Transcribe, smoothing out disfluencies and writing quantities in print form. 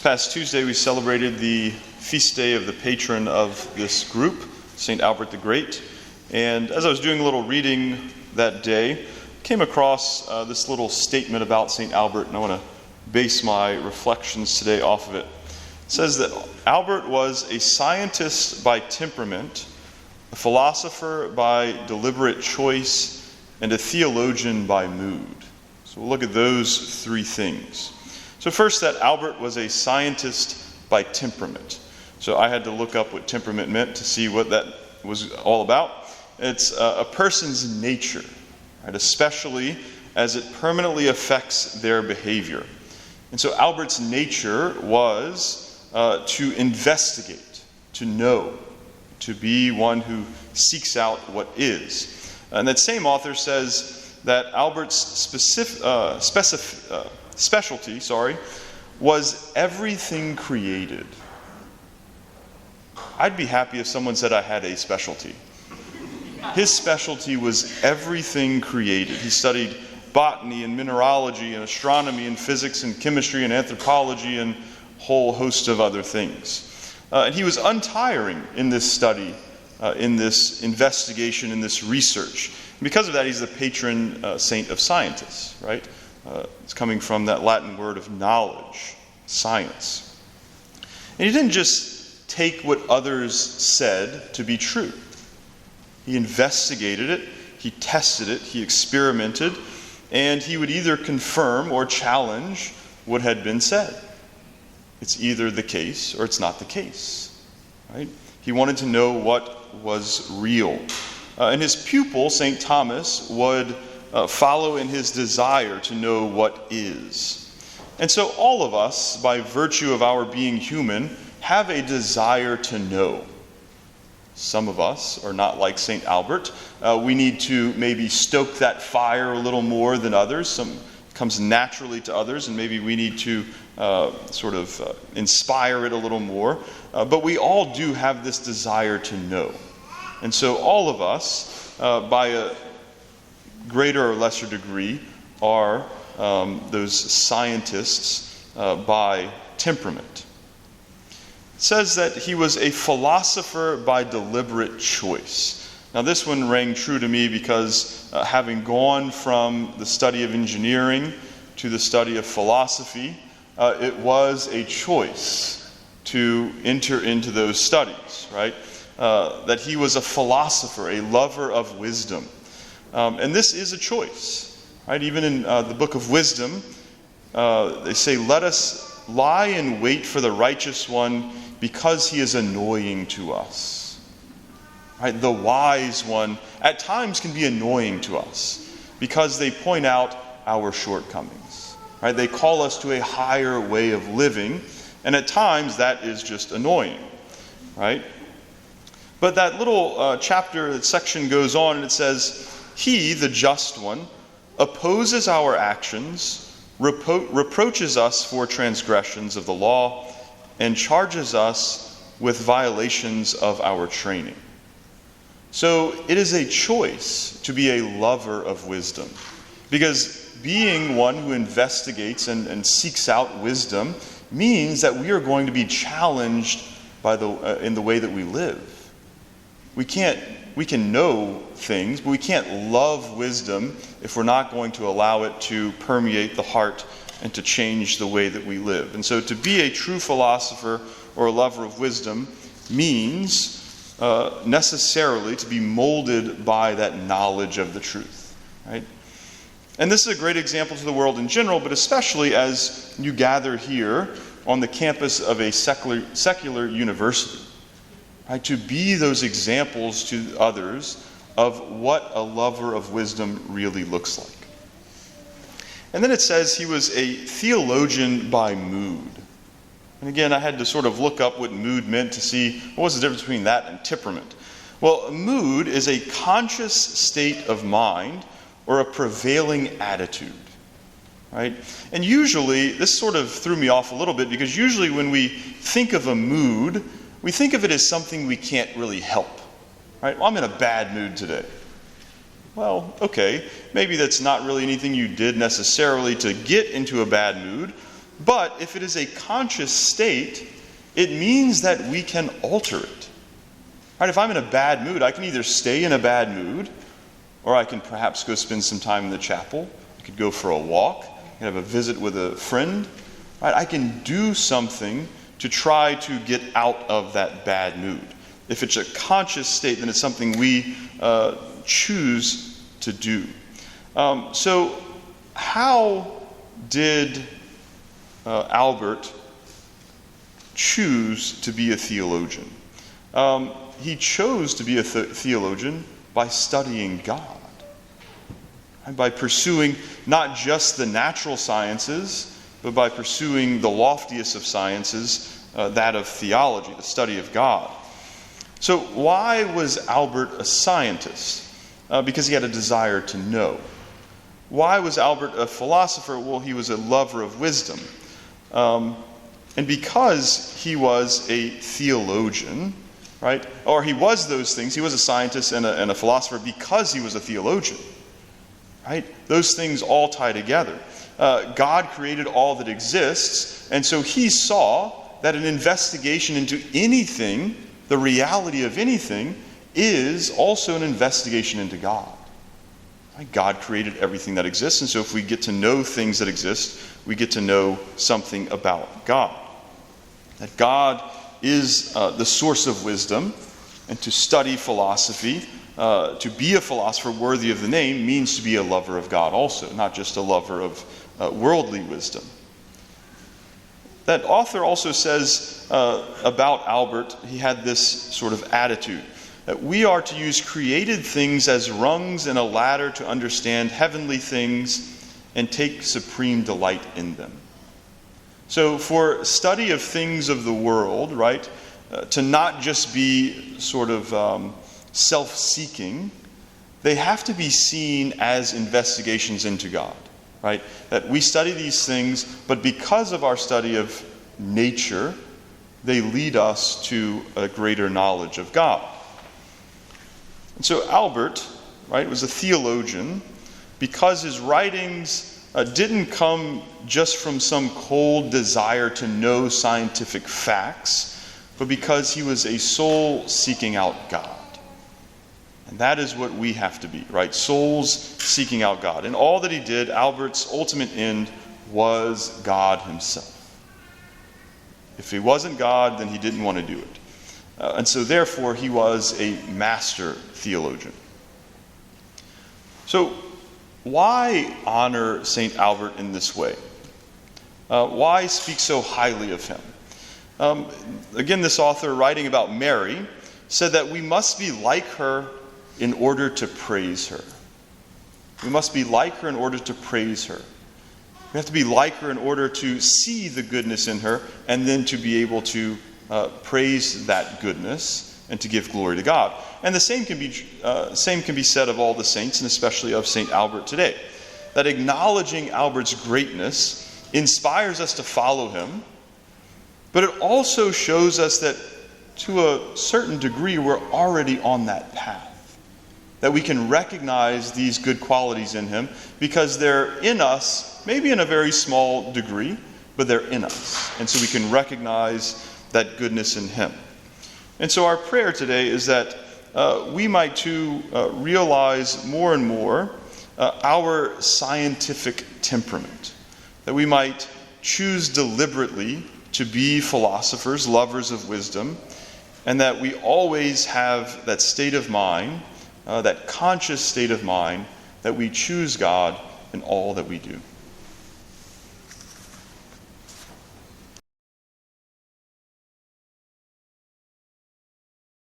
past Tuesday, we celebrated the feast day of the patron of this group, St. Albert the Great. And as I was doing a little reading that day, I came across this little statement about St. Albert, and I want to base my reflections today off of it. It says that Albert was a scientist by temperament, a philosopher by deliberate choice, and a theologian by mood. So we'll look at those three things. So first, that Albert was a scientist by temperament. So I had to look up what temperament meant to see what that was all about. It's a person's nature, right? Especially as it permanently affects their behavior. And so Albert's nature was to investigate, to know, to be one who seeks out what is. And that same author says that Albert's specialty was everything created. I'd be happy if someone said I had a specialty. His specialty was everything created. He studied botany and mineralogy and astronomy and physics and chemistry and anthropology and a whole host of other things. And he was untiring in this study, in this investigation, in this research. And because of that, he's the patron saint of scientists, right? It's coming from that Latin word of knowledge, science. And he didn't just take what others said to be true. He investigated it, he tested it, he experimented, and he would either confirm or challenge what had been said. It's either the case or it's not the case, right? He wanted to know what was real. And his pupil, St. Thomas, would follow in his desire to know what is. And so all of us, by virtue of our being human, have a desire to know. Some of us are not like St. Albert. We need to maybe stoke that fire a little more than others. Some comes naturally to others, and maybe we need to inspire it a little more. But we all do have this desire to know. And so all of us, by a greater or lesser degree, are those scientists by temperament. It says that he was a philosopher by deliberate choice. Now this one rang true to me because having gone from the study of engineering to the study of philosophy, it was a choice to enter into those studies, right? That he was a philosopher, a lover of wisdom. And this is a choice, right? Even in the book of Wisdom, they say, "Let us lie in wait for the righteous one because he is annoying to us." Right? The wise one at times can be annoying to us because they point out our shortcomings. Right? They call us to a higher way of living, and at times that is just annoying. Right? But that little that section goes on and it says, "He, the just one, opposes our actions, reproaches us for transgressions of the law, and charges us with violations of our training." So it is a choice to be a lover of wisdom. Because being one who investigates and seeks out wisdom means that we are going to be challenged by in the way that we live. We can know things, but we can't love wisdom if we're not going to allow it to permeate the heart and to change the way that we live. And so to be a true philosopher or a lover of wisdom means necessarily to be molded by that knowledge of the truth, right? And this is a great example to the world in general, but especially as you gather here on the campus of a secular university, right? To be those examples to others of what a lover of wisdom really looks like. And then it says he was a theologian by mood. And again, I had to sort of look up what mood meant to see what was the difference between that and temperament. Well, a mood is a conscious state of mind or a prevailing attitude, right? And usually, this sort of threw me off a little bit because usually when we think of a mood, we think of it as something we can't really help, right? Well, I'm in a bad mood today. Well, okay, maybe that's not really anything you did necessarily to get into a bad mood, But if it is a conscious state, it means that we can alter it. Right? If I'm in a bad mood, I can either stay in a bad mood, or I can perhaps go spend some time in the chapel. I could go for a walk. I can have a visit with a friend. Right? I can do something to try to get out of that bad mood. If it's a conscious state, then it's something we choose to do. So how did Albert choose to be a theologian? He chose to be a theologian by studying God, and by pursuing not just the natural sciences, but by pursuing the loftiest of sciences, that of theology, the study of God. So why was Albert a scientist? Because he had a desire to know. Why was Albert a philosopher? Well, he was a lover of wisdom. And because he was a theologian, right? Or he was those things. He was a scientist and a philosopher because he was a theologian, right? Those things all tie together. God created all that exists, and so he saw that an investigation into anything, the reality of anything, is also an investigation into God. Right? God created everything that exists, and so if we get to know things that exist, we get to know something about God. That God is the source of wisdom, and to study philosophy, to be a philosopher worthy of the name, means to be a lover of God also, not just a lover of worldly wisdom. That author also says about Albert, he had this sort of attitude, that we are to use created things as rungs in a ladder to understand heavenly things and take supreme delight in them. So for study of things of the world, right, to not just be sort of self-seeking, they have to be seen as investigations into God, right? That we study these things, but because of our study of nature, they lead us to a greater knowledge of God. And so Albert, right, was a theologian because his writings didn't come just from some cold desire to know scientific facts, but because he was a soul seeking out God. And that is what we have to be, right? Souls seeking out God. And all that he did, Albert's ultimate end was God himself. If he wasn't God, then he didn't want to do it. And so therefore, he was a master theologian. So, why honor St. Albert in this way? Why speak so highly of him? Again, this author, writing about Mary, said that we must be like her in order to praise her. We must be like her in order to praise her. We have to be like her in order to see the goodness in her and then to be able to praise that goodness and to give glory to God. And the same can be said of all the saints, and especially of St. Albert today. That acknowledging Albert's greatness inspires us to follow him, but it also shows us that to a certain degree we're already on that path. That we can recognize these good qualities in him because they're in us, maybe in a very small degree, but they're in us. And so we can recognize that goodness in him. And so our prayer today is that we might too realize more and more our scientific temperament. That we might choose deliberately to be philosophers, lovers of wisdom, and that we always have that state of mind, that conscious state of mind, that we choose God in all that we do.